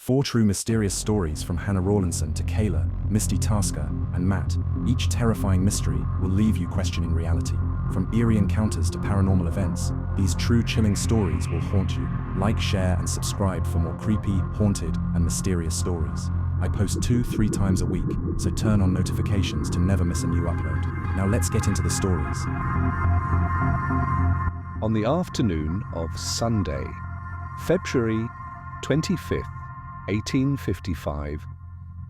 4 true mysterious stories from Hannah Rawlinson to Kayla, Misty Tasker, and Matt. Each terrifying mystery will leave you questioning reality. From eerie encounters to paranormal events, these true chilling stories will haunt you. Like, share, and subscribe for more creepy, haunted, and mysterious stories. I post 2-3 times a week, so turn on notifications to never miss a new upload. Now let's get into the stories. On the afternoon of Sunday, February 25th, 1855,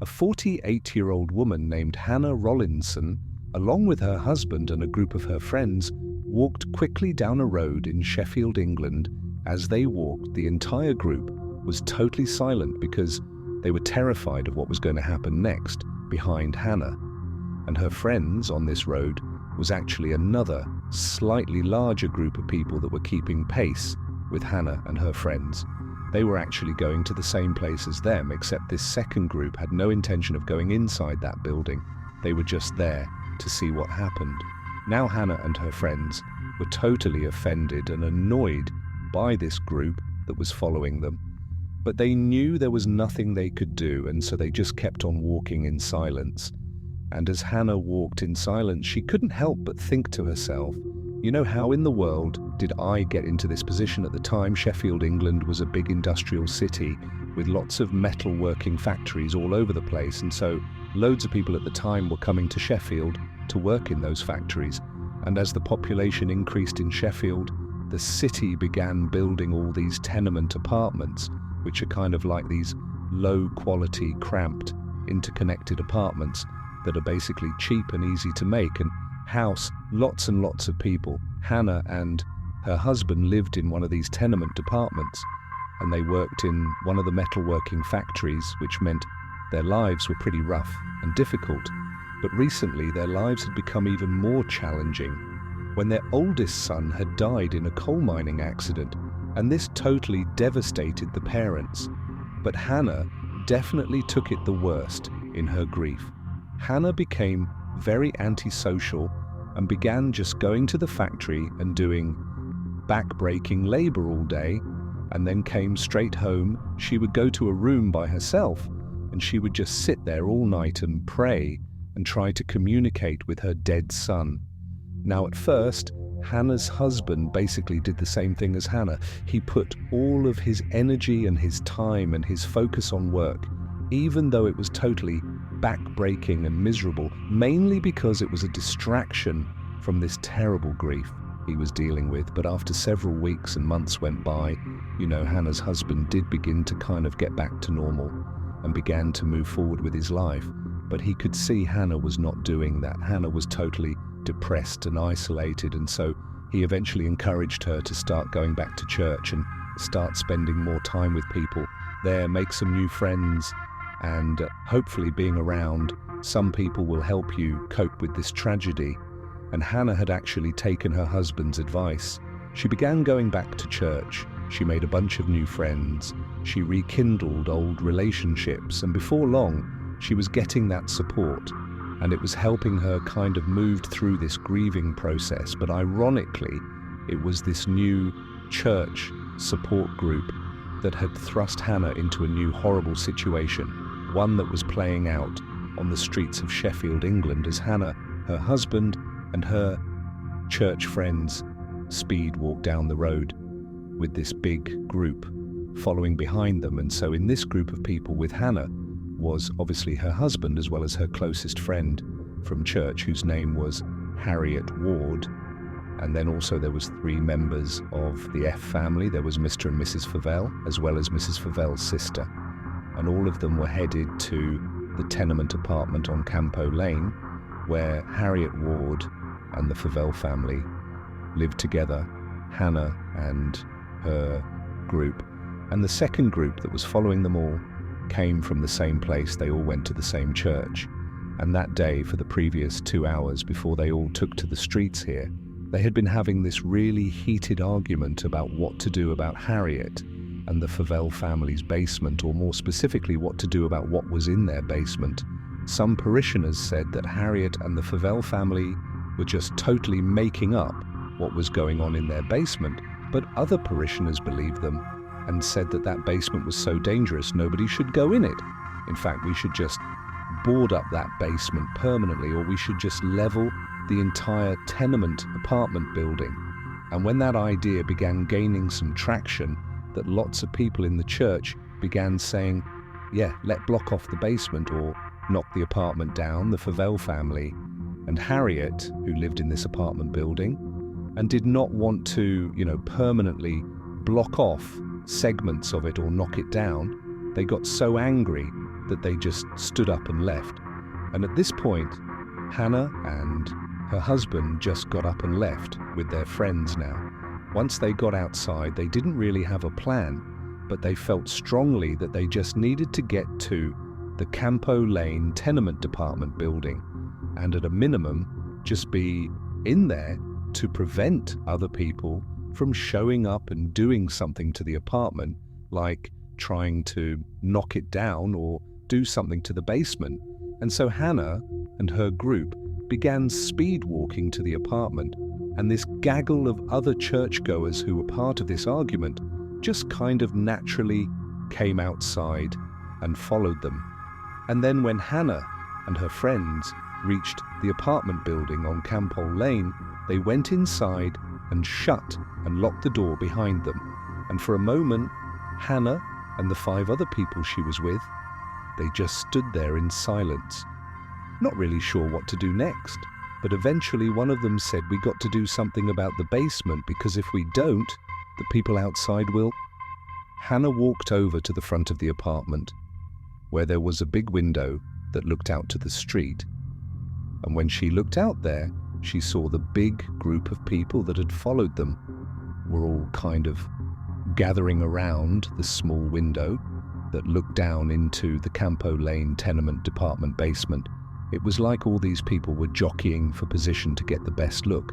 a 48-year-old woman named Hannah Rawlinson, along with her husband and a group of her friends, walked quickly down a road in Sheffield, England. As they walked, the entire group was totally silent because they were terrified of what was going to happen next behind Hannah. And her friends on this road was actually another, slightly larger group of people that were keeping pace with Hannah and her friends. They were actually going to the same place as them, except this second group had no intention of going inside that building. They were just there to see what happened. Now Hannah and her friends were totally offended and annoyed by this group that was following them. But they knew there was nothing they could do, and so they just kept on walking in silence. And as Hannah walked in silence, she couldn't help but think to herself, you know, how in the world did I get into this position? At the time, Sheffield, England was a big industrial city with lots of metalworking factories all over the place, and so loads of people at the time were coming to Sheffield to work in those factories. And as the population increased in Sheffield, the city began building all these tenement apartments, which are kind of like these low-quality, cramped, interconnected apartments that are basically cheap and easy to make and house lots and lots of people. Hannah and her husband lived in one of these tenement apartments, and they worked in one of the metalworking factories, which meant their lives were pretty rough and difficult. But recently their lives had become even more challenging when their oldest son had died in a coal mining accident, and this totally devastated the parents. But Hannah definitely took it the worst in her grief. Hannah became very antisocial and began just going to the factory and doing back-breaking labor all day, and then came straight home. She would go to a room by herself and she would just sit there all night and pray and try to communicate with her dead son. Now at first, Hannah's husband basically did the same thing as Hannah. He put all of his energy and his time and his focus on work, even though it was totally back-breaking and miserable, mainly because it was a distraction from this terrible grief he was dealing with. But after several weeks and months went by, you know, Hannah's husband did begin to kind of get back to normal and began to move forward with his life. But he could see Hannah was not doing that. Hannah was totally depressed and isolated, and so he eventually encouraged her to start going back to church and start spending more time with people there, make some new friends, and hopefully being around some people will help you cope with this tragedy. And Hannah had actually taken her husband's advice. She began going back to church. She made a bunch of new friends. She rekindled old relationships, and before long, she was getting that support, and it was helping her kind of move through this grieving process. But ironically, it was this new church support group that had thrust Hannah into a new horrible situation, one that was playing out on the streets of Sheffield, England, as Hannah, her husband, and her church friends speed walked down the road with this big group following behind them. And so in this group of people with Hannah was obviously her husband, as well as her closest friend from church, whose name was Harriet Ward. And then also there was 3 members of the F family. There was Mr. and Mrs. Favell, as well as Mrs. Favell's sister. And all of them were headed to the tenement apartment on Campo Lane, where Harriet Ward and the Favell family lived together, Hannah and her group. And the second group that was following them all came from the same place. They all went to the same church. And that day, for the previous 2 hours before they all took to the streets here, they had been having this really heated argument about what to do about Harriet and the Favell family's basement, or more specifically, what to do about what was in their basement. Some parishioners said that Harriet and the Favell family were just totally making up what was going on in their basement, but other parishioners believed them and said that that basement was so dangerous nobody should go in it. In fact, we should just board up that basement permanently, or we should just level the entire tenement apartment building. And when that idea began gaining some traction, that lots of people in the church began saying, yeah, let block off the basement or knock the apartment down, the Favell family and Harriet, who lived in this apartment building and did not want to, permanently block off segments of it or knock it down, they got so angry that they just stood up and left. And at this point, Hannah and her husband just got up and left with their friends now. Once they got outside, they didn't really have a plan, but they felt strongly that they just needed to get to the Campo Lane tenement department building and at a minimum just be in there to prevent other people from showing up and doing something to the apartment, like trying to knock it down or do something to the basement. And so Hannah and her group began speed walking to the apartment, and this gaggle of other churchgoers who were part of this argument just kind of naturally came outside and followed them. And then when Hannah and her friends reached the apartment building on Campo Lane, they went inside and shut and locked the door behind them. And for a moment, Hannah and the 5 other people she was with, they just stood there in silence, not really sure what to do next. But eventually one of them said, we got to do something about the basement, because if we don't, the people outside will. Hannah walked over to the front of the apartment, where there was a big window that looked out to the street. And when she looked out there, she saw the big group of people that had followed them were all kind of gathering around the small window that looked down into the Campo Lane tenement department basement. It was like all these people were jockeying for position to get the best look.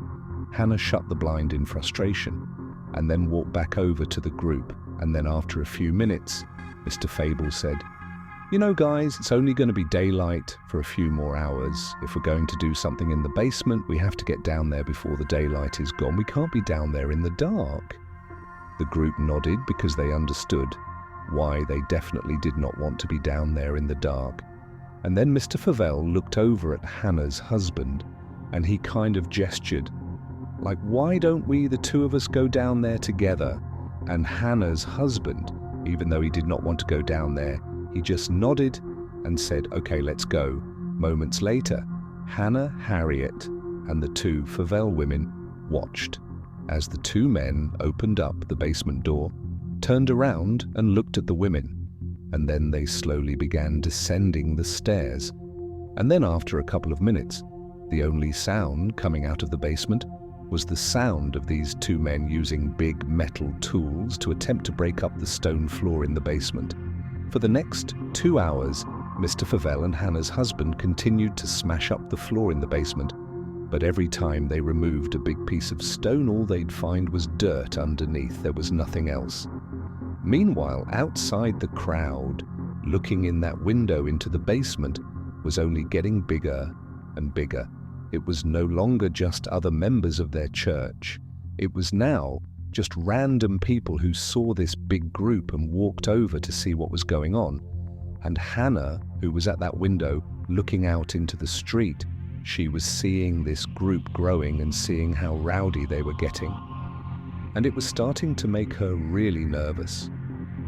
Hannah shut the blind in frustration and then walked back over to the group. And then after a few minutes, Mr. Fable said, you know, guys, it's only going to be daylight for a few more hours. If we're going to do something in the basement, we have to get down there before the daylight is gone. We can't be down there in the dark. The group nodded because they understood why they definitely did not want to be down there in the dark. And then Mr. Favell looked over at Hannah's husband and he kind of gestured, like, why don't we, the 2 of us, go down there together? And Hannah's husband, even though he did not want to go down there, he just nodded and said, okay, let's go. Moments later, Hannah, Harriet, and the 2 Favell women watched as the 2 men opened up the basement door, turned around and looked at the women, and then they slowly began descending the stairs. And then after a couple of minutes, the only sound coming out of the basement was the sound of these 2 men using big metal tools to attempt to break up the stone floor in the basement. For the next 2 hours, Mr. Favell and Hannah's husband continued to smash up the floor in the basement, but every time they removed a big piece of stone, all they'd find was dirt underneath. There was nothing else. Meanwhile, outside, the crowd, looking in that window into the basement, was only getting bigger and bigger. It was no longer just other members of their church. It was now just random people who saw this big group and walked over to see what was going on. And Hannah, who was at that window looking out into the street, she was seeing this group growing and seeing how rowdy they were getting. And it was starting to make her really nervous.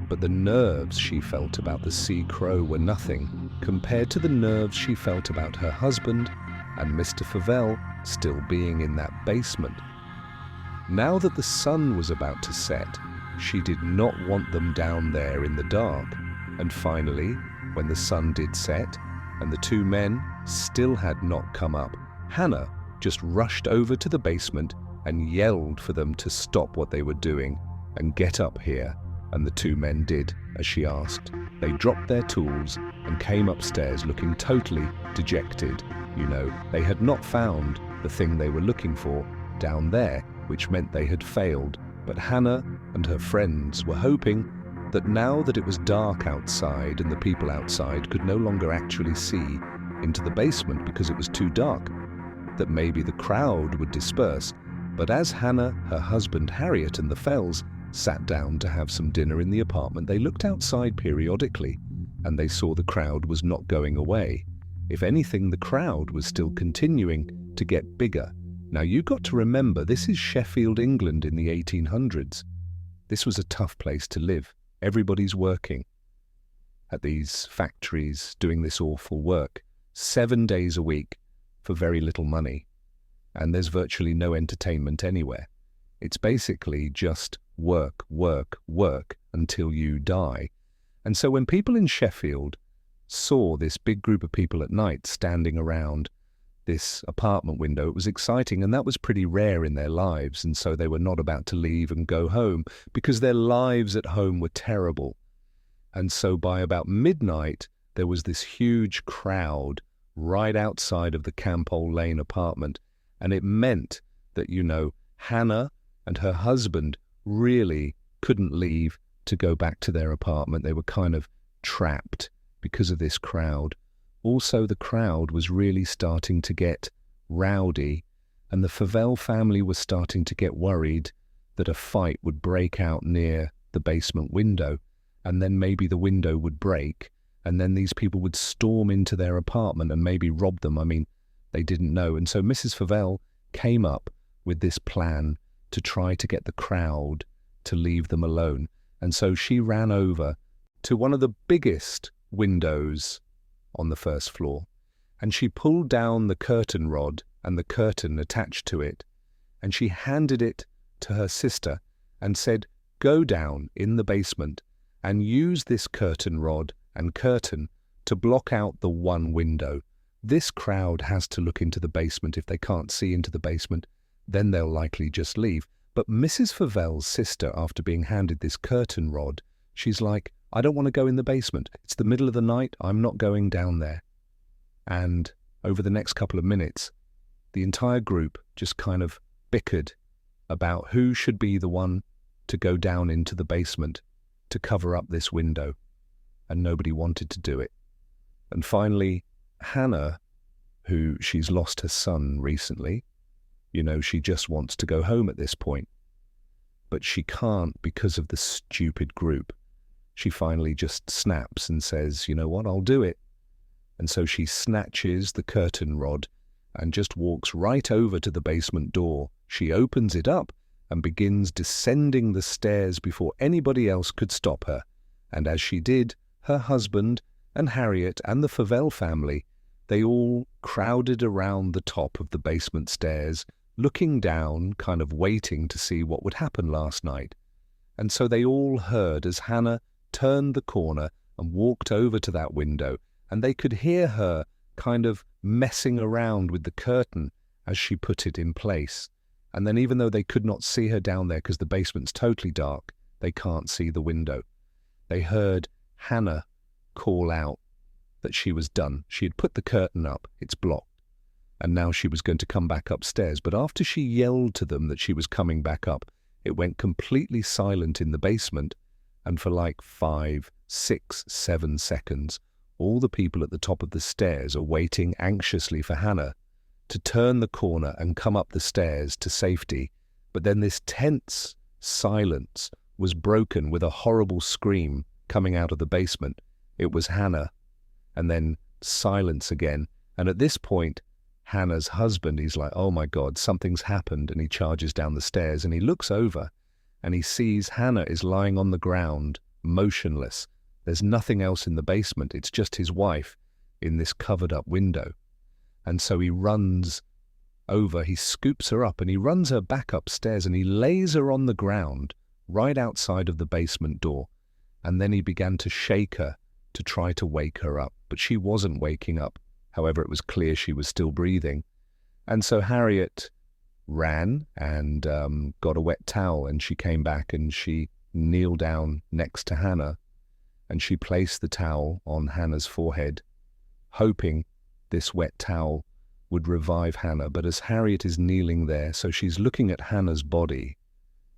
But the nerves she felt about the Sea Crow were nothing compared to the nerves she felt about her husband and Mr. Favell still being in that basement. Now that the sun was about to set, she did not want them down there in the dark. And finally, when the sun did set and the 2 men still had not come up, Hannah just rushed over to the basement and yelled for them to stop what they were doing and get up here. And the 2 men did as she asked. They dropped their tools and came upstairs looking totally dejected. They had not found the thing they were looking for down there, which meant they had failed. But Hannah and her friends were hoping that now that it was dark outside and the people outside could no longer actually see into the basement because it was too dark, that maybe the crowd would disperse. But as Hannah, her husband Harriet, and the Fells sat down to have some dinner in the apartment, they looked outside periodically, and they saw the crowd was not going away. If anything, the crowd was still continuing to get bigger. Now, you got to remember, this is Sheffield, England in the 1800s. This was a tough place to live. Everybody's working at these factories, doing this awful work, 7 days a week for very little money. And there's virtually no entertainment anywhere. It's basically just work, work, work until you die. And so when people in Sheffield saw this big group of people at night standing around this apartment window, it was exciting, and that was pretty rare in their lives, and so they were not about to leave and go home because their lives at home were terrible. And so by about midnight, there was this huge crowd right outside of the Campole Lane apartment, and it meant that, Hannah and her husband really couldn't leave to go back to their apartment. They were kind of trapped because of this crowd. Also, the crowd was really starting to get rowdy, and the Favell family was starting to get worried that a fight would break out near the basement window, and then maybe the window would break, and then these people would storm into their apartment and maybe rob them. I mean, they didn't know. And so Mrs. Favell came up with this plan to try to get the crowd to leave them alone. And so she ran over to one of the biggest windows on the first floor, and she pulled down the curtain rod and the curtain attached to it, and she handed it to her sister and said, "Go down in the basement and use this curtain rod and curtain to block out the one window. This crowd has to look into the basement. If they can't see into the basement, then they'll likely just leave." But Mrs. Favell's sister, after being handed this curtain rod, she's like, "I don't want to go in the basement. It's the middle of the night. I'm not going down there." And over the next couple of minutes, the entire group just kind of bickered about who should be the one to go down into the basement to cover up this window. And nobody wanted to do it. And finally, Hannah, who she's lost her son recently, she just wants to go home at this point. But she can't because of the stupid group. She finally just snaps and says, "You know what, I'll do it." And so she snatches the curtain rod and just walks right over to the basement door. She opens it up and begins descending the stairs before anybody else could stop her. And as she did, her husband and Harriet and the Favell family, they all crowded around the top of the basement stairs, looking down, kind of waiting to see what would happen last night. And so they all heard as Hannah turned the corner and walked over to that window, and they could hear her kind of messing around with the curtain as she put it in place. And then even though they could not see her down there because the basement's totally dark, they can't see the window. They heard Hannah call out that she was done. She had put the curtain up, it's blocked, and now she was going to come back upstairs. But after she yelled to them that she was coming back up, it went completely silent in the basement, and for like 5, 6, 7 seconds, all the people at the top of the stairs are waiting anxiously for Hannah to turn the corner and come up the stairs to safety. But then this tense silence was broken with a horrible scream coming out of the basement. It was Hannah. And then silence again. And at this point, Hannah's husband, he's like, "Oh my God, something's happened." And he charges down the stairs and he looks over and he sees Hannah is lying on the ground, motionless. There's nothing else in the basement. It's just his wife in this covered up window. And so he runs over, he scoops her up and he runs her back upstairs and he lays her on the ground right outside of the basement door. And then he began to shake her to try to wake her up. But she wasn't waking up. However, it was clear she was still breathing. And so Harriet ran and got a wet towel, and she came back and she kneeled down next to Hannah and she placed the towel on Hannah's forehead, hoping this wet towel would revive Hannah. But as Harriet is kneeling there, so she's looking at Hannah's body,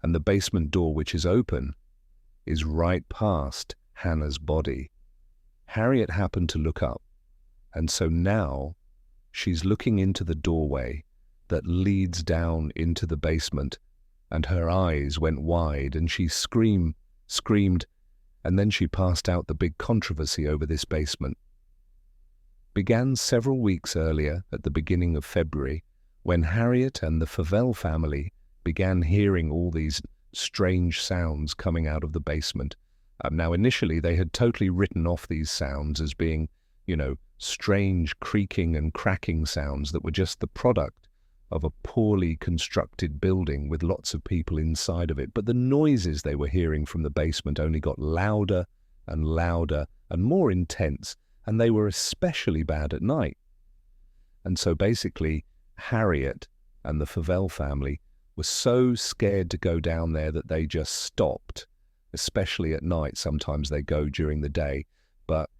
and the basement door, which is open, is right past Hannah's body. Harriet happened to look up, and so now she's looking into the doorway that leads down into the basement, and her eyes went wide, and she screamed, and then she passed out. The big controversy over this basement began several weeks earlier, at the beginning of February, when Harriet and the Favell family began hearing all these strange sounds coming out of the basement. Now, initially, they had totally written off these sounds as being, strange creaking and cracking sounds that were just the product of a poorly constructed building with lots of people inside of it. But the noises they were hearing from the basement only got louder and louder and more intense, and they were especially bad at night. And so basically, Harriet and the Favell family were so scared to go down there that they just stopped, especially at night. Sometimes they go during the day, but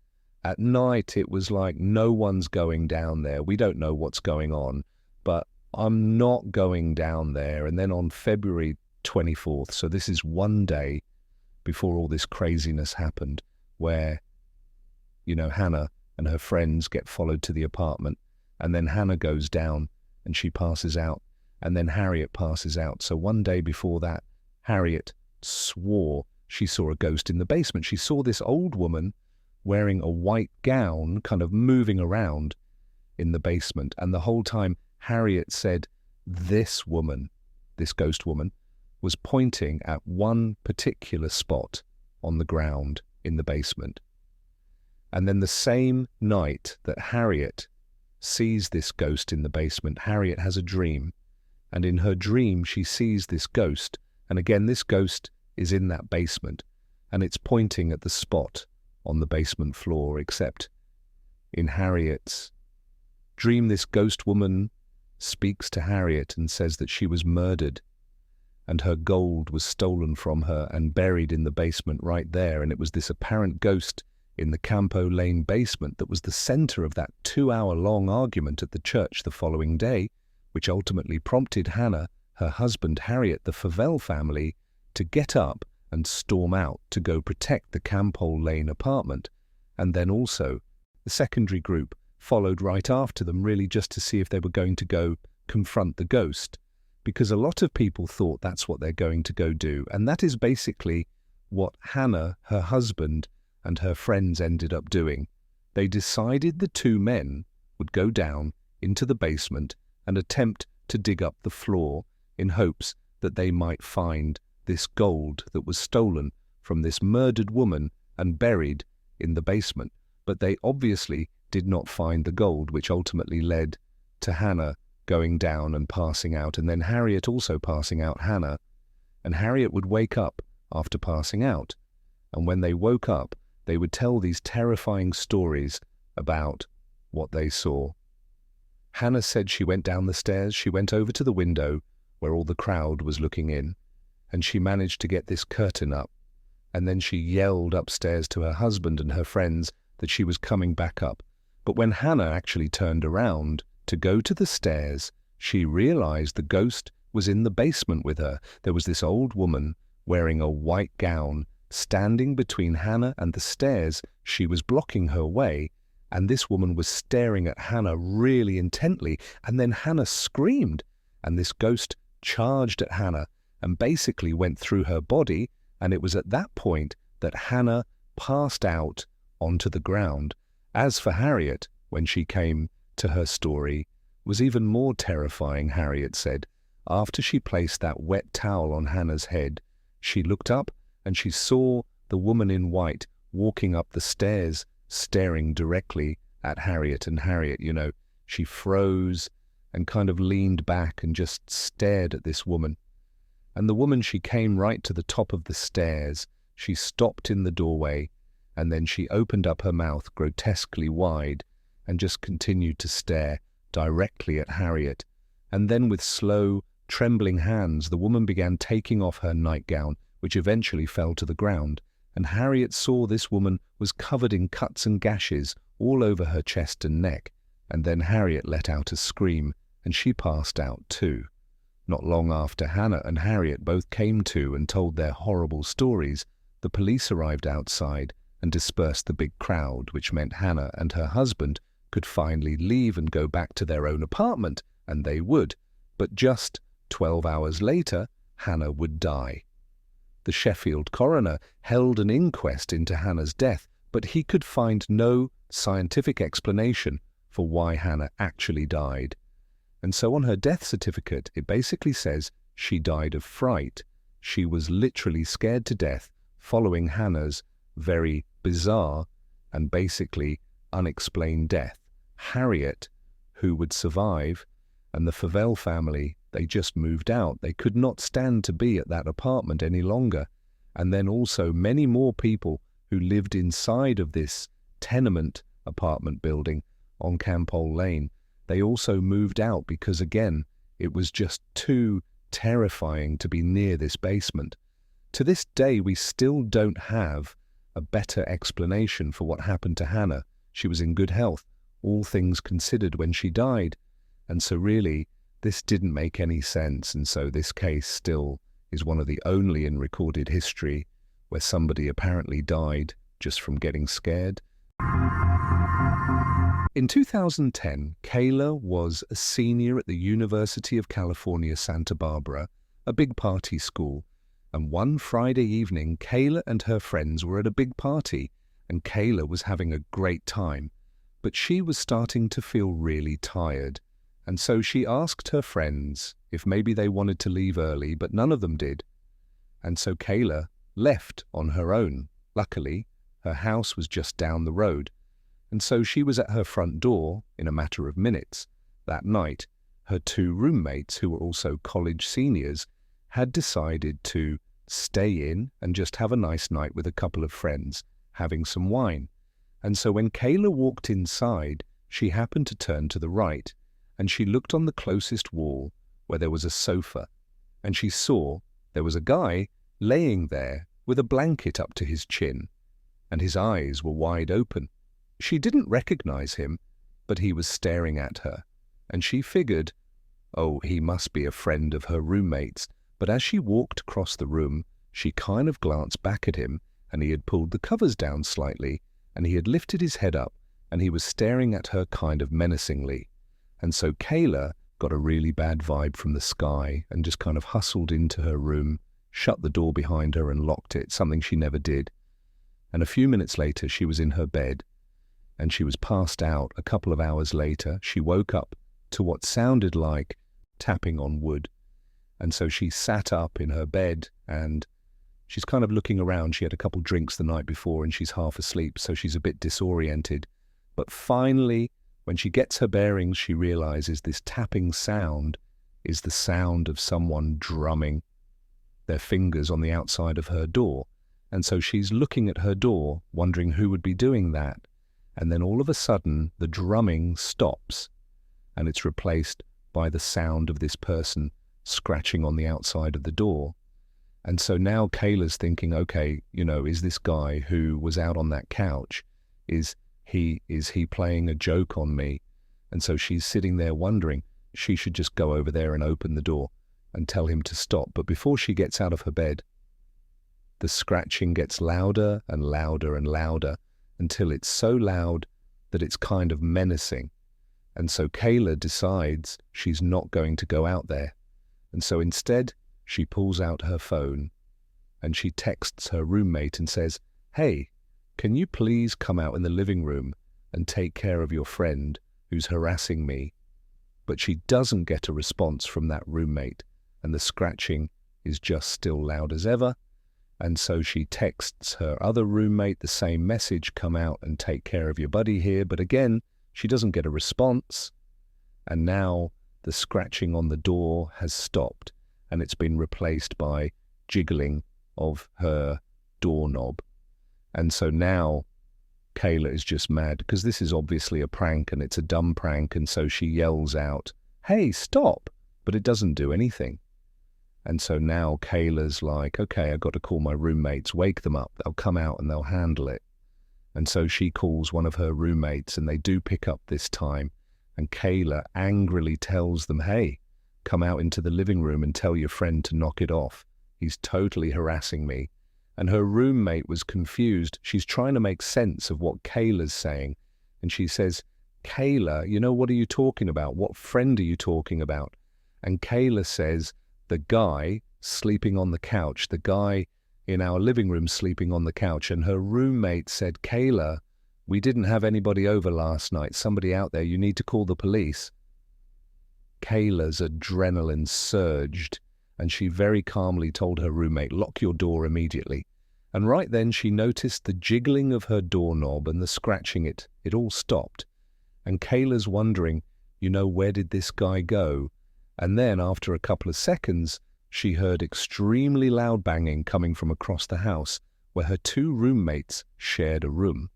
at night it was like, no one's going down there. We don't know what's going on, but I'm not going down there. And then on February 24th, so this is one day before all this craziness happened, where, Hannah and her friends get followed to the apartment, and then Hannah goes down and she passes out, and then Harriet passes out. So one day before that, Harriet swore she saw a ghost in the basement. She saw this old woman wearing a white gown kind of moving around in the basement. And the whole time Harriet said this woman, this ghost woman, was pointing at one particular spot on the ground in the basement. And then the same night that Harriet sees this ghost in the basement, Harriet has a dream. And in her dream, she sees this ghost. And again, this ghost is in that basement, and it's pointing at the spot on the basement floor, except in Harriet's dream, this ghost woman speaks to Harriet and says that she was murdered, and her gold was stolen from her and buried in the basement right there. And it was this apparent ghost in the Campo Lane basement that was the center of that 2-hour-long argument at the church the following day, which ultimately prompted Hannah, her husband Harriet, the Favell family, to get up and storm out to go protect the Campo Lane apartment. And then also the secondary group followed right after them, really just to see if they were going to go confront the ghost, because a lot of people thought that's what they're going to go do. And that is basically what Hannah, her husband, and her friends ended up doing. They decided the two men would go down into the basement and attempt to dig up the floor in hopes that they might find this gold that was stolen from this murdered woman and buried in the basement. But they obviously did not find the gold, which ultimately led to Hannah going down and passing out, and then Harriet also passing out Hannah. And Harriet would wake up after passing out, and when they woke up, they would tell these terrifying stories about what they saw. Hannah said she went down the stairs, she went over to the window where all the crowd was looking in, and she managed to get this curtain up, and then she yelled upstairs to her husband and her friends that she was coming back up. But when Hannah actually turned around to go to the stairs, she realized the ghost was in the basement with her. There was this old woman wearing a white gown standing between Hannah and the stairs. She was blocking her way, and this woman was staring at Hannah really intently. And then Hannah screamed, and this ghost charged at Hannah and basically went through her body. And it was at that point that Hannah passed out onto the ground. As for Harriet, when she came to her story, was even more terrifying. Harriet said, after she placed that wet towel on Hannah's head, she looked up and she saw the woman in white walking up the stairs, staring directly at Harriet. And Harriet, she froze and kind of leaned back and just stared at this woman. And the woman, she came right to the top of the stairs. She stopped in the doorway, and then she opened up her mouth grotesquely wide and just continued to stare directly at Harriet. And then with slow, trembling hands, the woman began taking off her nightgown, which eventually fell to the ground. And Harriet saw this woman was covered in cuts and gashes all over her chest and neck. And then Harriet let out a scream, and she passed out too. Not long after Hannah and Harriet both came to and told their horrible stories, the police arrived outside and dispersed the big crowd, which meant Hannah and her husband could finally leave and go back to their own apartment, and they would. But just 12 hours later, Hannah would die. The Sheffield coroner held an inquest into Hannah's death, but he could find no scientific explanation for why Hannah actually died. And so on her death certificate, it basically says she died of fright. She was literally scared to death following Hannah's very bizarre and basically unexplained death. Harriet, who would survive, and the Favell family, they just moved out. They could not stand to be at that apartment any longer. And then also many more people who lived inside of this tenement apartment building on Campole Lane, they also moved out because, again, it was just too terrifying to be near this basement. To this day, we still don't have a better explanation for what happened to Hannah. She was in good health, all things considered, when she died. And so really, this didn't make any sense. And so this case still is one of the only in recorded history where somebody apparently died just from getting scared. In 2010, Kayla was a senior at the University of California, Santa Barbara, a big party school. And one Friday evening, Kayla and her friends were at a big party, and Kayla was having a great time. But she was starting to feel really tired. And so she asked her friends if maybe they wanted to leave early, but none of them did. And so Kayla left on her own. Luckily, her house was just down the road. And so she was at her front door in a matter of minutes. That night, her two roommates, who were also college seniors, had decided to stay in and just have a nice night with a couple of friends, having some wine. And so when Kayla walked inside, she happened to turn to the right, and she looked on the closest wall where there was a sofa, and she saw there was a guy laying there with a blanket up to his chin, and his eyes were wide open. She didn't recognize him, but he was staring at her, and she figured, oh, he must be a friend of her roommate's. But as she walked across the room, she kind of glanced back at him, and he had pulled the covers down slightly, and he had lifted his head up, and he was staring at her kind of menacingly. And so Kayla got a really bad vibe from the sky and just kind of hustled into her room, shut the door behind her and locked it, something she never did. And a few minutes later, she was in her bed, and she was passed out. A couple of hours later, she woke up to what sounded like tapping on wood. And so she sat up in her bed, and she's kind of looking around. She had a couple drinks the night before, and she's half asleep, so she's a bit disoriented. But finally, when she gets her bearings, she realizes this tapping sound is the sound of someone drumming their fingers on the outside of her door. And so she's looking at her door, wondering who would be doing that. And then all of a sudden, the drumming stops, and it's replaced by the sound of this person scratching on the outside of the door. And so now Kayla's thinking, okay, is this guy who was out on that couch, is he playing a joke on me? And so she's sitting there wondering, she should just go over there and open the door and tell him to stop. But before she gets out of her bed, the scratching gets louder and louder and louder until it's so loud that it's kind of menacing. And so Kayla decides she's not going to go out there. And so instead, she pulls out her phone and she texts her roommate and says, hey, can you please come out in the living room and take care of your friend who's harassing me? But she doesn't get a response from that roommate, and the scratching is just still loud as ever. And so she texts her other roommate the same message, come out and take care of your buddy here. But again, she doesn't get a response. And now the scratching on the door has stopped, and it's been replaced by jiggling of her doorknob. And so now Kayla is just mad because this is obviously a prank, and it's a dumb prank. And so she yells out, hey, stop, but it doesn't do anything. And so now Kayla's like, okay, I've got to call my roommates, wake them up, they'll come out and they'll handle it. And so she calls one of her roommates, and they do pick up this time. And Kayla angrily tells them, hey, come out into the living room and tell your friend to knock it off. He's totally harassing me. And her roommate was confused. She's trying to make sense of what Kayla's saying. And she says, Kayla, what are you talking about? What friend are you talking about? And Kayla says, the guy sleeping on the couch, the guy in our living room sleeping on the couch, and her roommate said, "Kayla, we didn't have anybody over last night. Somebody out there, you need to call the police." Kayla's adrenaline surged, and she very calmly told her roommate, "Lock your door immediately." And right then she noticed the jiggling of her doorknob and the scratching it. It all stopped. And Kayla's wondering, where did this guy go? And then after a couple of seconds, she heard extremely loud banging coming from across the house where her two roommates shared a room.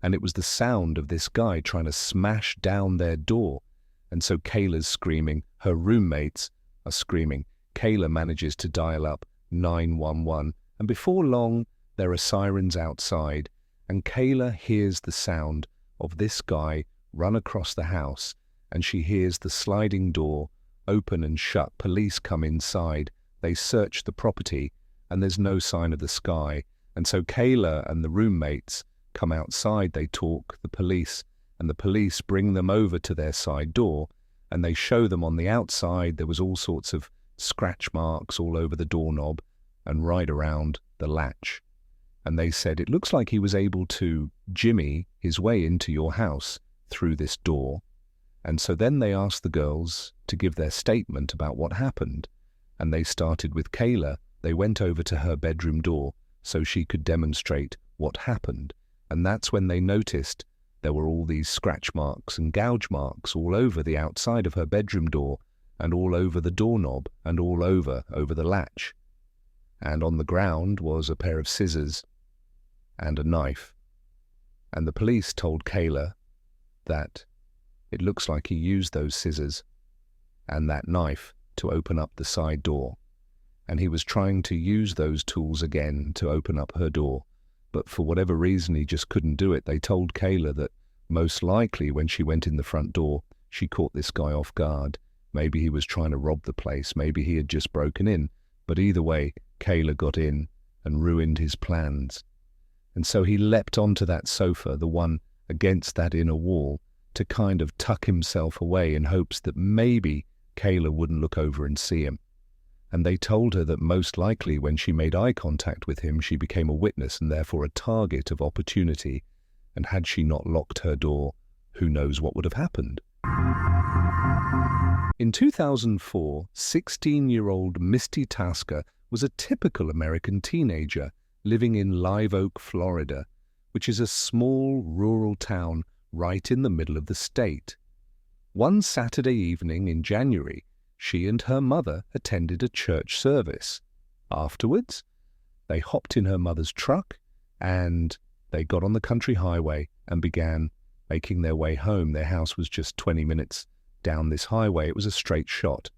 And it was the sound of this guy trying to smash down their door. And so Kayla's screaming, her roommates are screaming. Kayla manages to dial up 911, and before long, there are sirens outside, and Kayla hears the sound of this guy run across the house, and she hears the sliding door open and shut. Police come inside, they search the property, and there's no sign of the guy. And so Kayla and the roommates come outside, they talk, the police bring them over to their side door, and they show them on the outside there was all sorts of scratch marks all over the doorknob and right around the latch. And they said, "It looks like he was able to jimmy his way into your house through this door." And so then they asked the girls to give their statement about what happened. And they started with Kayla. They went over to her bedroom door so she could demonstrate what happened. And that's when they noticed there were all these scratch marks and gouge marks all over the outside of her bedroom door, and all over the doorknob, and all over the latch. And on the ground was a pair of scissors and a knife. And the police told Kayla that it looks like he used those scissors and that knife to open up the side door. And he was trying to use those tools again to open up her door. But for whatever reason, he just couldn't do it. They told Kayla that most likely when she went in the front door, she caught this guy off guard. Maybe he was trying to rob the place. Maybe he had just broken in. But either way, Kayla got in and ruined his plans. And so he leapt onto that sofa, the one against that inner wall, to kind of tuck himself away in hopes that maybe Kayla wouldn't look over and see him. And they told her that most likely when she made eye contact with him, she became a witness and therefore a target of opportunity. And had she not locked her door, who knows what would have happened. In 2004, 16-year-old Misty Tasker was a typical American teenager living in Live Oak, Florida, which is a small rural town right in the middle of the state. One Saturday evening in January, she and her mother attended a church service. Afterwards, they hopped in her mother's truck and they got on the country highway and began making their way home. Their house was just 20 minutes down this highway. It was a straight shot,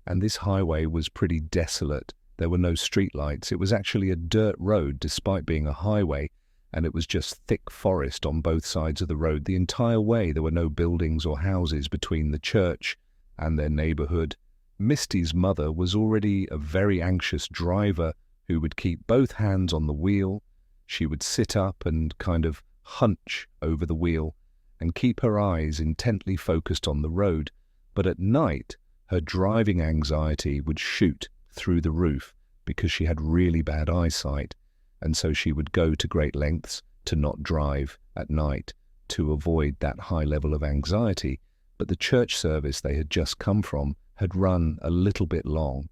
and this highway was pretty desolate. There were no streetlights. It was actually a dirt road despite being a highway, and it was just thick forest on both sides of the road. The entire way there were no buildings or houses between the church and their neighborhood. Misty's mother was already a very anxious driver who would keep both hands on the wheel. She would sit up and kind of hunch over the wheel and keep her eyes intently focused on the road. But at night, her driving anxiety would shoot through the roof because she had really bad eyesight, and so she would go to great lengths to not drive at night to avoid that high level of anxiety. But the church service they had just come from had run a little bit long,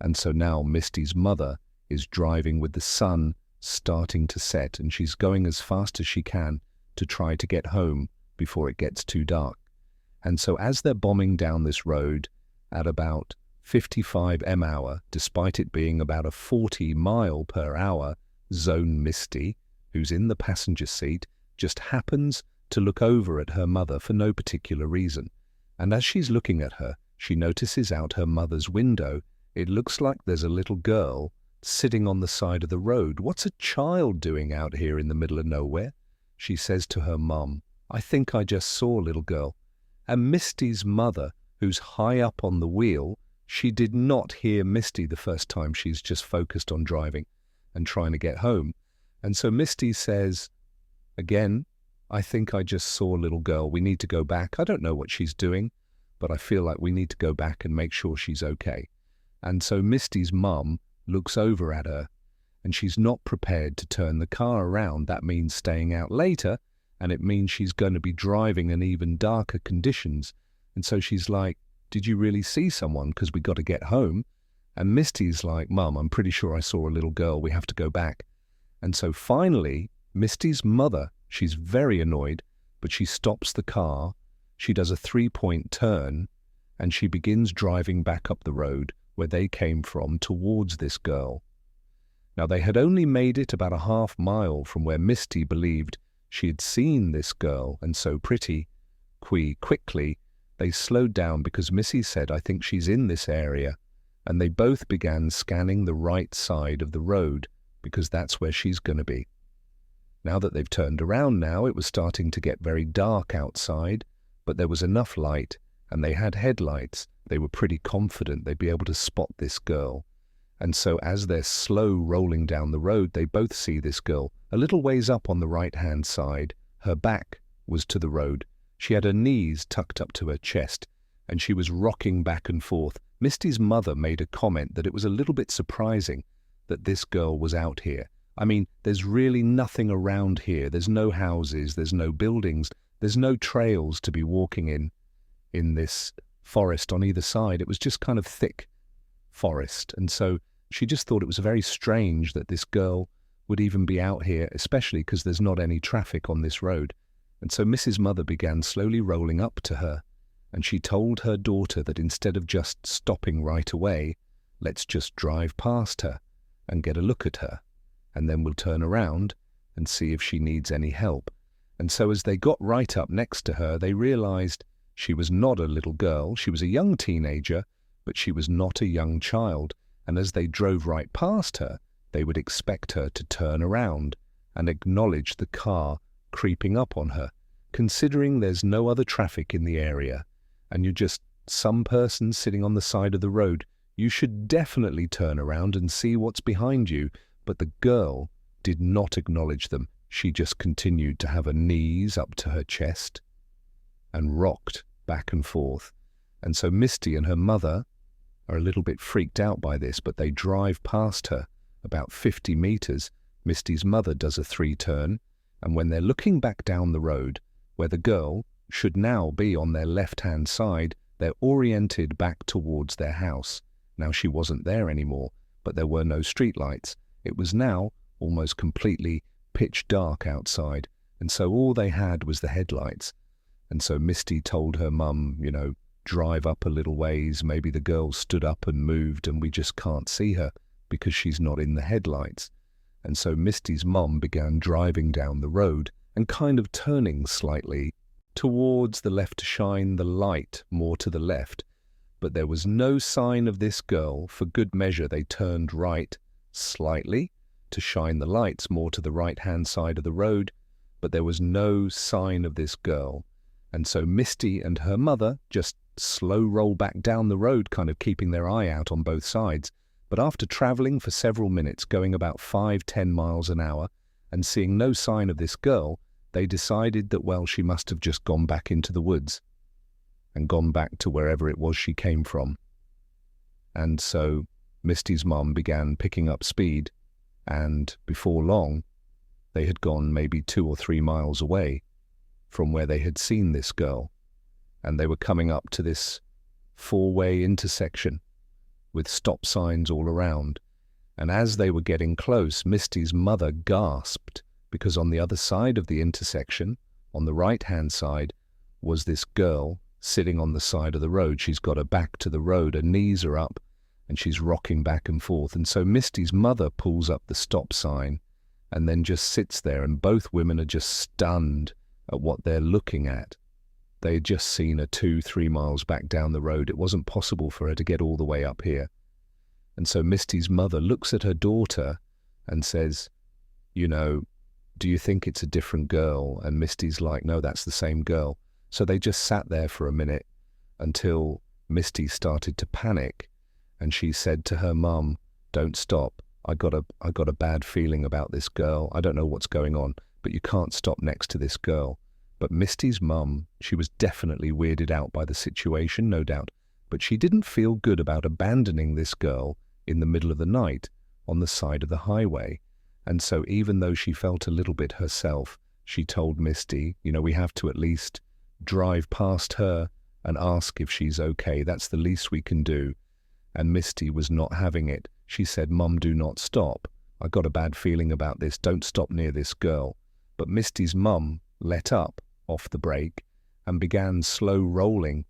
and so now Misty's mother is driving with the sun starting to set, and she's going as fast as she can to try to get home before it gets too dark. And so as they're bombing down this road at about 55 mph, despite it being about a 40 mile per hour zone, Misty, who's in the passenger seat, just happens to look over at her mother for no particular reason. And as she's looking at her, she notices out her mother's window, it looks like there's a little girl sitting on the side of the road. What's a child doing out here in the middle of nowhere? She says to her mum, "I think I just saw a little girl." And Misty's mother, who's high up on the wheel, she did not hear Misty the first time. She's just focused on driving and trying to get home. And so Misty says, again, "I think I just saw a little girl. We need to go back. I don't know what she's doing, but I feel like we need to go back and make sure she's okay." And so Misty's mum looks over at her, and she's not prepared to turn the car around. That means staying out later, and it means she's going to be driving in even darker conditions. And so she's like, did you really see someone? Because we got to get home. And Misty's like, Mum, I'm pretty sure I saw a little girl. We have to go back. And so finally, Misty's mother, she's very annoyed, but she stops the car. She does a 3-point turn, and she begins driving back up the road where they came from towards this girl. Now, they had only made it about a half mile from where Misty believed she had seen this girl, and so pretty quickly they slowed down because Missy said, I think she's in this area. And they both began scanning the right side of the road because that's where she's going to be. Now that they've turned around now, it was starting to get very dark outside, but there was enough light and they had headlights. They were pretty confident they'd be able to spot this girl. And so as they're slow rolling down the road, they both see this girl a little ways up on the right-hand side. Her back was to the road. She had her knees tucked up to her chest, and she was rocking back and forth. Misty's mother made a comment that it was a little bit surprising that this girl was out here. I mean, there's really nothing around here. There's no houses, there's no buildings, there's no trails to be walking in this forest on either side. It was just kind of thick forest. And so she just thought it was very strange that this girl would even be out here, especially because there's not any traffic on this road. And so Mrs. Mother began slowly rolling up to her, and she told her daughter that instead of just stopping right away, let's just drive past her and get a look at her, and then we'll turn around and see if she needs any help. And so as they got right up next to her, they realized she was not a little girl. She was a young teenager, but she was not a young child. And as they drove right past her, they would expect her to turn around and acknowledge the car creeping up on her, considering there's no other traffic in the area and you're just some person sitting on the side of the road. You should definitely turn around and see what's behind you. But the girl did not acknowledge them. She just continued to have her knees up to her chest and rocked back and forth. And so Misty and her mother are a little bit freaked out by this, but they drive past her about 50 meters. Misty's mother does a 3-turn, and when they're looking back down the road, where the girl should now be on their left-hand side, they're oriented back towards their house. Now she wasn't there anymore, but there were no streetlights. It was now almost completely pitch dark outside, and so all they had was the headlights. And so Misty told her mum, drive up a little ways. Maybe the girl stood up and moved and we just can't see her because she's not in the headlights. And so Misty's mum began driving down the road and kind of turning slightly towards the left to shine the light more to the left. But there was no sign of this girl. For good measure, they turned right slightly to shine the lights more to the right-hand side of the road, but there was no sign of this girl. And so Misty and her mother just slow roll back down the road, kind of keeping their eye out on both sides. But after traveling for several minutes, going about 5-10 miles an hour, and seeing no sign of this girl, they decided that, well, she must have just gone back into the woods and gone back to wherever it was she came from. And so Misty's mom began picking up speed, and before long, they had gone maybe 2 or 3 miles away from where they had seen this girl, and they were coming up to this 4-way intersection with stop signs all around. And as they were getting close, Misty's mother gasped, because on the other side of the intersection, on the right-hand side, was this girl sitting on the side of the road. She's got her back to the road, her knees are up, and she's rocking back and forth. And so Misty's mother pulls up the stop sign and then just sits there, and both women are just stunned at what they're looking at. They had just seen her 2-3 miles back down the road. It wasn't possible for her to get all the way up here. And so Misty's mother looks at her daughter and says, do you think it's a different girl? And Misty's like, no, that's the same girl. So they just sat there for a minute until Misty started to panic, and she said to her mum, don't stop. I got a bad feeling about this girl. I don't know what's going on, but you can't stop next to this girl. But Misty's mum, she was definitely weirded out by the situation, no doubt, but she didn't feel good about abandoning this girl in the middle of the night on the side of the highway. And so even though she felt a little bit herself, she told Misty, we have to at least drive past her and ask if she's okay. That's the least we can do. And Misty was not having it. She said, "Mum, do not stop. I got a bad feeling about this. Don't stop near this girl." But Misty's mum let up off the brake and began slow rolling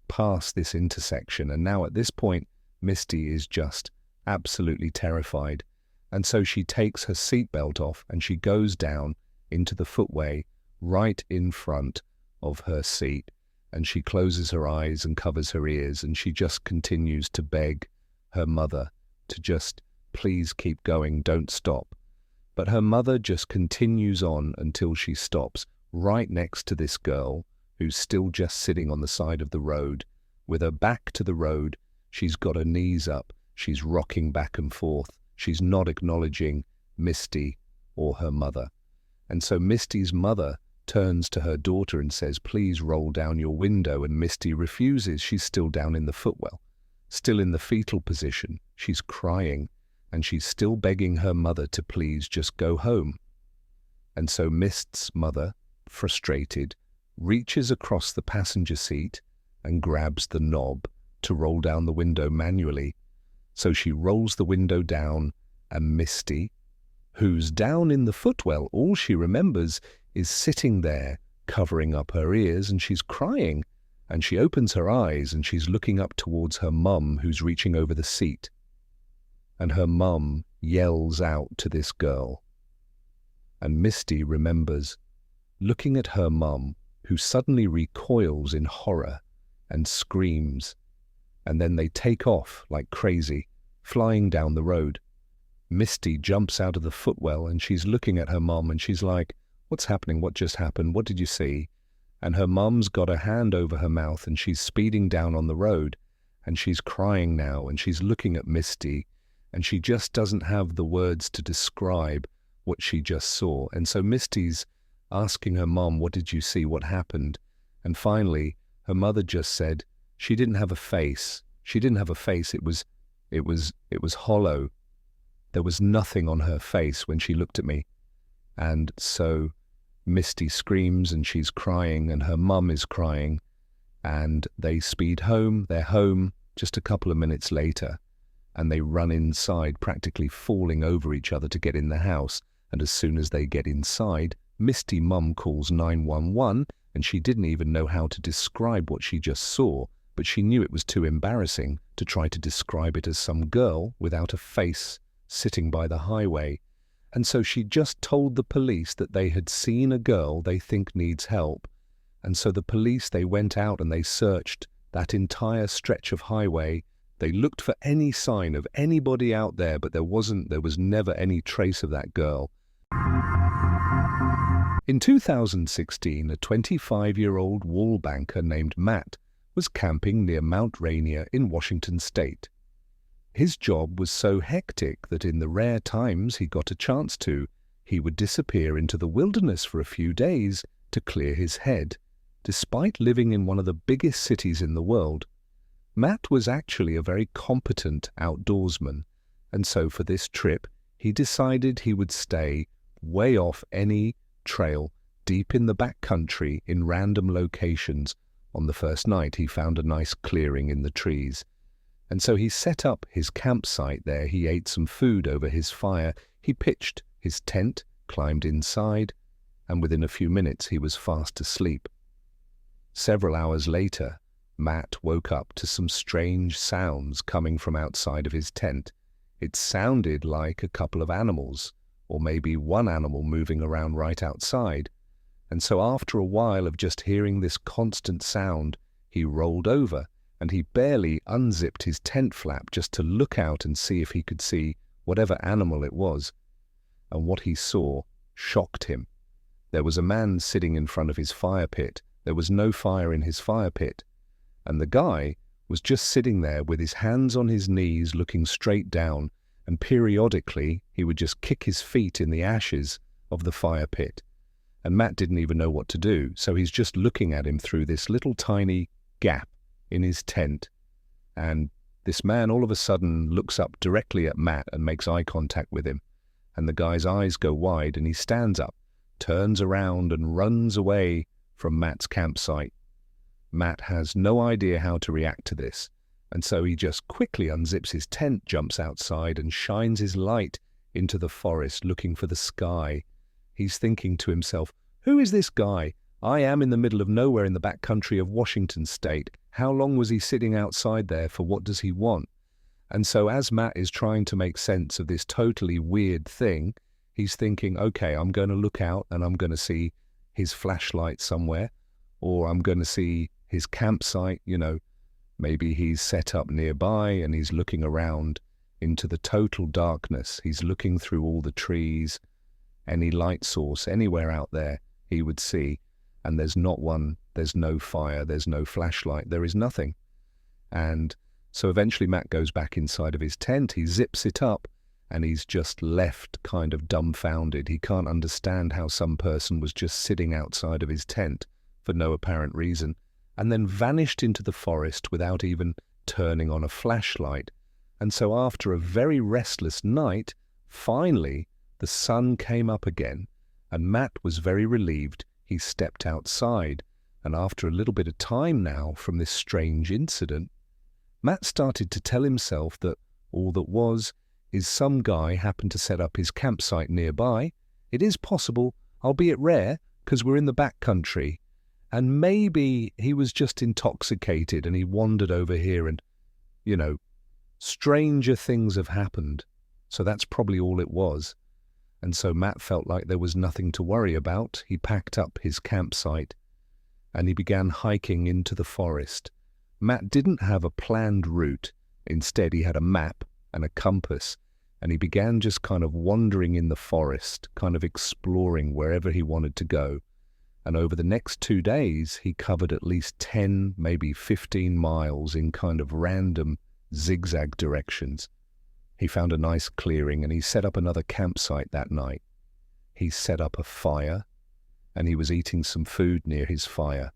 past this intersection. And now at this point, Misty is just absolutely terrified. And so she takes her seatbelt off and she goes down into the footway right in front of her seat. And she closes her eyes and covers her ears, and she just continues to beg her mother to just please keep going, don't stop. But her mother just continues on until she stops right next to this girl who's still just sitting on the side of the road with her back to the road. She's got her knees up. She's rocking back and forth. She's not acknowledging Misty or her mother. And so Misty's mother turns to her daughter and says, "Please roll down your window." And Misty refuses. She's still down in the footwell, still in the fetal position. She's crying, and she's still begging her mother to please just go home. And so Mist's mother, frustrated, reaches across the passenger seat and grabs the knob to roll down the window manually. So she rolls the window down, and Misty, who's down in the footwell, all she remembers is sitting there covering up her ears, and she's crying. And she opens her eyes and she's looking up towards her mum, who's reaching over the seat. And her mum yells out to this girl. And Misty remembers looking at her mum, who suddenly recoils in horror and screams. And then they take off like crazy, flying down the road. Misty jumps out of the footwell and she's looking at her mum and she's like, "What's happening? What just happened? What did you see?" And her mum's got her hand over her mouth and she's speeding down on the road and she's crying now and she's looking at Misty and she just doesn't have the words to describe what she just saw. And so Misty's asking her mum, "What did you see? What happened?" And finally, her mother just said she didn't have a face. She didn't have a face. It was hollow. There was nothing on her face when she looked at me. And so Misty screams and she's crying and her mum is crying, and they speed home. They're home just a couple of minutes later, and they run inside, practically falling over each other to get in the house. And as soon as they get inside, Misty mum calls 911, and she didn't even know how to describe what she just saw, but she knew it was too embarrassing to try to describe it as some girl without a face sitting by the highway. And so she just told the police that they had seen a girl they think needs help. And so the police, they went out and they searched that entire stretch of highway. They looked for any sign of anybody out there, but there was never any trace of that girl. In 2016, a 25-year-old wall banker named Matt was camping near Mount Rainier in Washington state. His job was so hectic that in the rare times he got a chance to, he would disappear into the wilderness for a few days to clear his head. Despite living in one of the biggest cities in the world, Matt was actually a very competent outdoorsman, and so for this trip, he decided he would stay way off any trail deep in the backcountry in random locations. On the first night, he found a nice clearing in the trees. And so he set up his campsite there. He ate some food over his fire. He pitched his tent, climbed inside, and within a few minutes he was fast asleep. Several hours later, Matt woke up to some strange sounds coming from outside of his tent. It sounded like a couple of animals, or maybe one animal moving around right outside. And so after a while of just hearing this constant sound, he rolled over and he barely unzipped his tent flap just to look out and see if he could see whatever animal it was. And what he saw shocked him. There was a man sitting in front of his fire pit. There was no fire in his fire pit. And the guy was just sitting there with his hands on his knees looking straight down, and periodically he would just kick his feet in the ashes of the fire pit. And Matt didn't even know what to do, so he's just looking at him through this little tiny gap in his tent. And this man all of a sudden looks up directly at Matt and makes eye contact with him. And the guy's eyes go wide and he stands up, turns around and runs away from Matt's campsite. Matt has no idea how to react to this. And so he just quickly unzips his tent, jumps outside and shines his light into the forest looking for the sky. He's thinking to himself, who is this guy? I am in the middle of nowhere in the back country of Washington state. How long was he sitting outside there for? What does he want? And so as Matt is trying to make sense of this totally weird thing, he's thinking, okay, I'm going to look out and I'm going to see his flashlight somewhere, or I'm going to see his campsite, maybe he's set up nearby and he's looking around into the total darkness. He's looking through all the trees, any light source anywhere out there he would see. And there's not one, there's no fire, there's no flashlight, there is nothing. And so eventually Matt goes back inside of his tent, he zips it up, and he's just left kind of dumbfounded. He can't understand how some person was just sitting outside of his tent for no apparent reason, and then vanished into the forest without even turning on a flashlight. And so after a very restless night, finally the sun came up again, and Matt was very relieved. He stepped outside, and after a little bit of time now from this strange incident, Matt started to tell himself that all that was is some guy happened to set up his campsite nearby. It is possible, albeit rare, because we're in the back country, and maybe he was just intoxicated and he wandered over here and, stranger things have happened. So that's probably all it was. And so Matt felt like there was nothing to worry about. He packed up his campsite and he began hiking into the forest. Matt didn't have a planned route. Instead, he had a map and a compass, and he began just kind of wandering in the forest, kind of exploring wherever he wanted to go. And over the next 2 days, he covered at least 10, maybe 15 miles in kind of random zigzag directions. He found a nice clearing and he set up another campsite that night. He set up a fire and he was eating some food near his fire.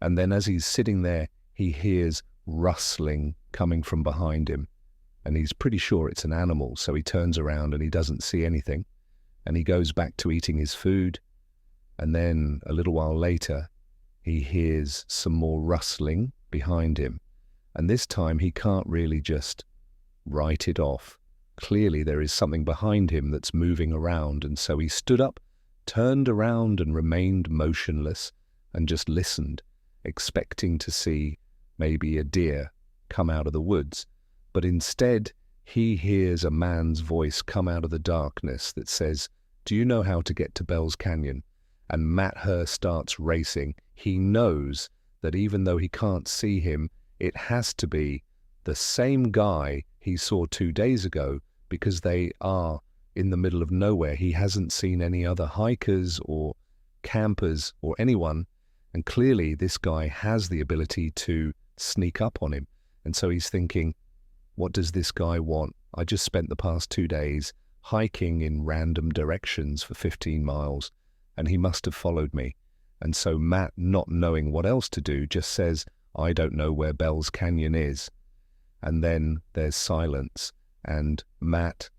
And then as he's sitting there, he hears rustling coming from behind him. And he's pretty sure it's an animal, so he turns around and he doesn't see anything. And he goes back to eating his food. And then a little while later, he hears some more rustling behind him. And this time he can't really just write it off. Clearly there is something behind him that's moving around, and so he stood up, turned around and remained motionless and just listened, expecting to see maybe a deer come out of the woods. But instead he hears a man's voice come out of the darkness that says, "Do you know how to get to Bell's Canyon?" And Matt Herr starts racing. He knows that even though he can't see him, it has to be the same guy he saw 2 days ago, because they are in the middle of nowhere. He hasn't seen any other hikers or campers or anyone, and clearly this guy has the ability to sneak up on him. And so he's thinking, what does this guy want? I just spent the past 2 days hiking in random directions for 15 miles, and he must have followed me. And so Matt, not knowing what else to do, just says, "I don't know where Bell's Canyon is." And then there's silence, and Matt,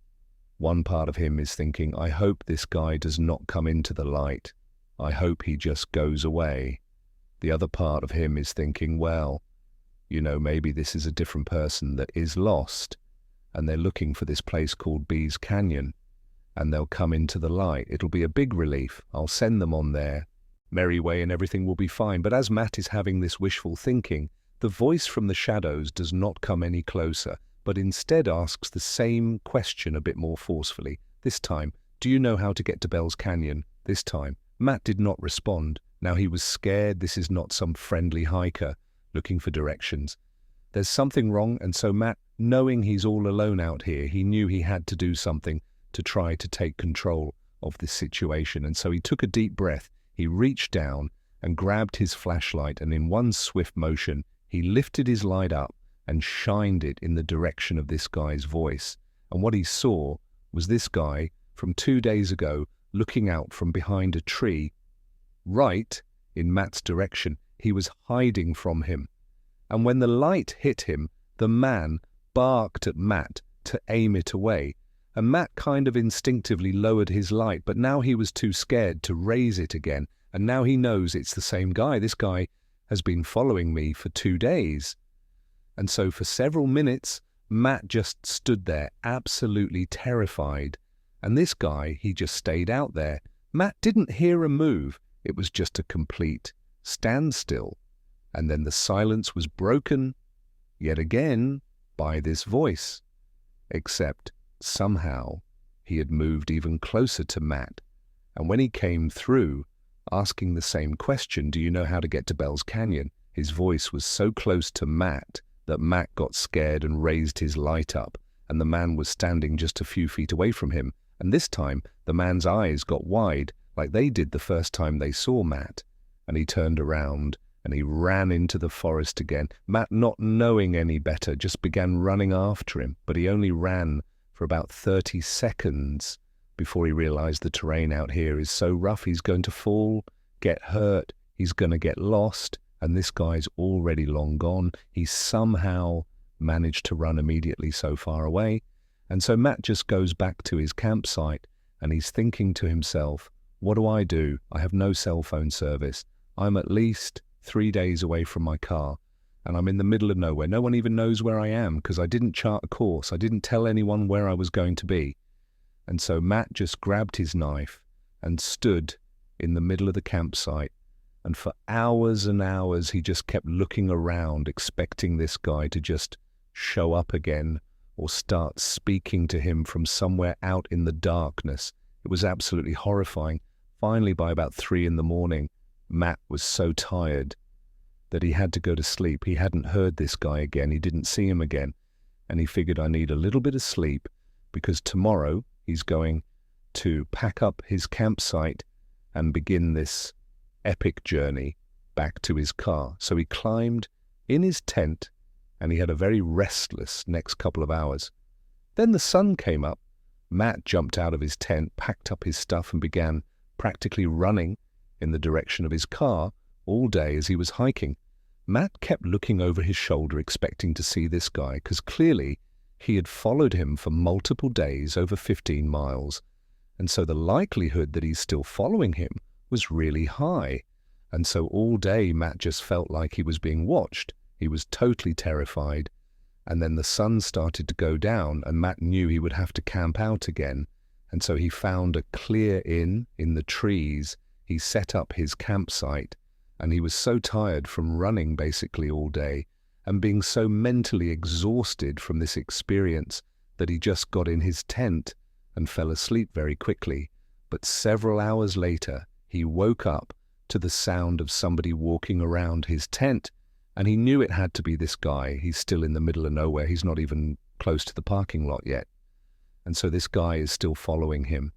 one part of him is thinking, I hope this guy does not come into the light. I hope he just goes away. The other part of him is thinking, well, maybe this is a different person that is lost, and they're looking for this place called Bees Canyon, and they'll come into the light. It'll be a big relief. I'll send them on their merry way and everything will be fine. But as Matt is having this wishful thinking, the voice from the shadows does not come any closer, but instead asks the same question a bit more forcefully. This time, "Do you know how to get to Bell's Canyon?" This time, Matt did not respond. Now he was scared. This is not some friendly hiker looking for directions. There's something wrong, and so Matt, knowing he's all alone out here, he knew he had to do something to try to take control of this situation. And so he took a deep breath. He reached down and grabbed his flashlight, and in one swift motion, he lifted his light up and shined it in the direction of this guy's voice. And what he saw was this guy from 2 days ago looking out from behind a tree, right in Matt's direction. He was hiding from him. And when the light hit him, the man barked at Matt to aim it away, and Matt kind of instinctively lowered his light, but now he was too scared to raise it again, and now he knows it's the same guy. This guy has been following me for 2 days. And so for several minutes, Matt just stood there, absolutely terrified. And this guy, he just stayed out there. Matt didn't hear a move. It was just a complete standstill. And then the silence was broken, yet again, by this voice. Except somehow he had moved even closer to Matt. And when he came through, asking the same question, do you know how to get to Bell's Canyon? His voice was so close to Matt that Matt got scared and raised his light up, and the man was standing just a few feet away from him. And this time, the man's eyes got wide, like they did the first time they saw Matt. And he turned around and he ran into the forest again. Matt, not knowing any better, just began running after him, but he only ran for about 30 seconds before he realized the terrain out here is so rough, he's going to fall, get hurt, he's going to get lost, and this guy's already long gone. He somehow managed to run immediately so far away. And so Matt just goes back to his campsite and he's thinking to himself, what do? I have no cell phone service. I'm at least 3 days away from my car and I'm in the middle of nowhere. No one even knows where I am because I didn't chart a course. I didn't tell anyone where I was going to be. And so Matt just grabbed his knife and stood in the middle of the campsite. And for hours and hours, he just kept looking around, expecting this guy to just show up again or start speaking to him from somewhere out in the darkness. It was absolutely horrifying. Finally, by about 3 a.m, Matt was so tired that he had to go to sleep. He hadn't heard this guy again. He didn't see him again. And he figured, I need a little bit of sleep because tomorrow he's going to pack up his campsite and begin this epic journey back to his car. So he climbed in his tent and he had a very restless next couple of hours. Then the sun came up. Matt jumped out of his tent, packed up his stuff and began practically running in the direction of his car all day as he was hiking. Matt kept looking over his shoulder expecting to see this guy because clearly he had followed him for multiple days, over 15 miles. And so the likelihood that he's still following him was really high. And so all day Matt just felt like he was being watched. He was totally terrified. And then the sun started to go down and Matt knew he would have to camp out again. And so he found a clear inn in the trees. He set up his campsite and he was so tired from running basically all day and being so mentally exhausted from this experience that he just got in his tent and fell asleep very quickly. But several hours later, he woke up to the sound of somebody walking around his tent, and he knew it had to be this guy. He's still in the middle of nowhere. He's not even close to the parking lot yet. And so this guy is still following him.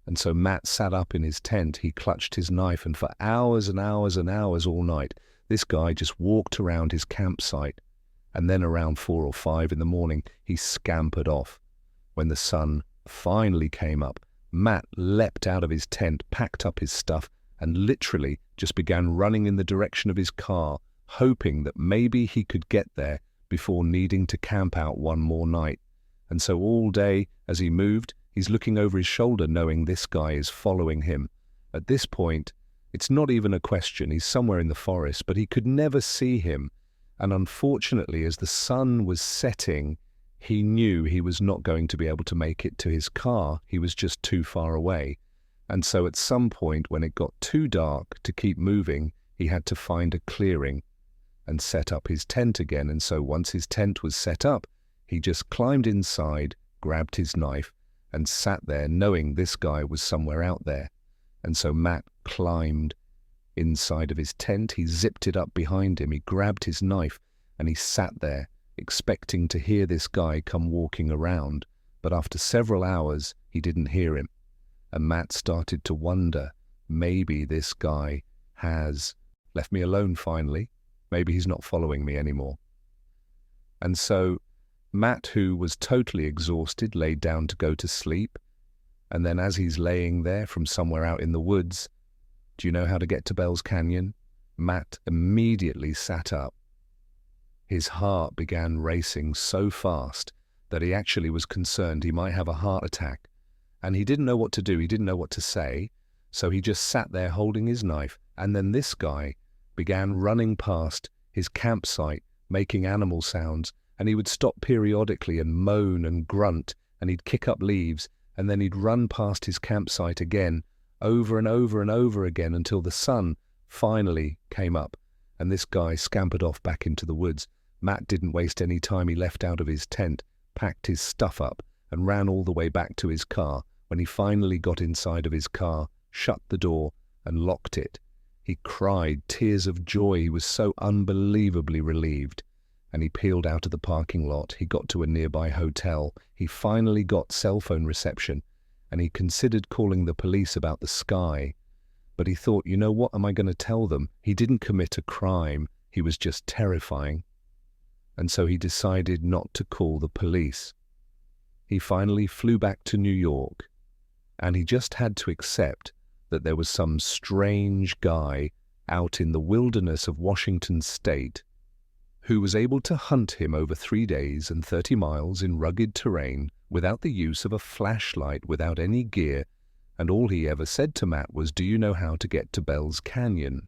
And so Matt sat up in his tent. He clutched his knife, and for hours and hours and hours all night, this guy just walked around his campsite. And then around 4 or 5 in the morning, he scampered off. When the sun finally came up, Matt leapt out of his tent, packed up his stuff, and literally just began running in the direction of his car, hoping that maybe he could get there before needing to camp out one more night. And so all day, as he moved, he's looking over his shoulder, knowing this guy is following him. At this point, it's not even a question. He's somewhere in the forest, but he could never see him. And unfortunately, as the sun was setting, he knew he was not going to be able to make it to his car. He was just too far away. And so at some point, when it got too dark to keep moving, he had to find a clearing and set up his tent again. And so once his tent was set up, he just climbed inside, grabbed his knife, and sat there knowing this guy was somewhere out there. And so Matt climbed inside of his tent. He zipped it up behind him. He grabbed his knife and he sat there expecting to hear this guy come walking around. But after several hours, he didn't hear him. And Matt started to wonder, maybe this guy has left me alone finally. Maybe he's not following me anymore. And so Matt, who was totally exhausted, laid down to go to sleep. And then as he's laying there from somewhere out in the woods, do you know how to get to Bell's Canyon? Matt immediately sat up. His heart began racing so fast that he actually was concerned he might have a heart attack. And he didn't know what to do, he didn't know what to say, so he just sat there holding his knife, and then this guy began running past his campsite, making animal sounds, and he would stop periodically and moan and grunt, and he'd kick up leaves, and then he'd run past his campsite again, over and over and over again, until the sun finally came up, and this guy scampered off back into the woods. Matt didn't waste any time. He left out of his tent, packed his stuff up, and ran all the way back to his car. When he finally got inside of his car, shut the door, and locked it, he cried tears of joy. He was so unbelievably relieved. And he peeled out of the parking lot. He got to a nearby hotel. He finally got cell phone reception, and he considered calling the police about the sky. But he thought, you know, what am I going to tell them? He didn't commit a crime. He was just terrifying. And so he decided not to call the police. He finally flew back to New York, and he just had to accept that there was some strange guy out in the wilderness of Washington state who was able to hunt him over 3 days and 30 miles in rugged terrain without the use of a flashlight, without any gear, and all he ever said to Matt was, "Do you know how to get to Bell's Canyon?"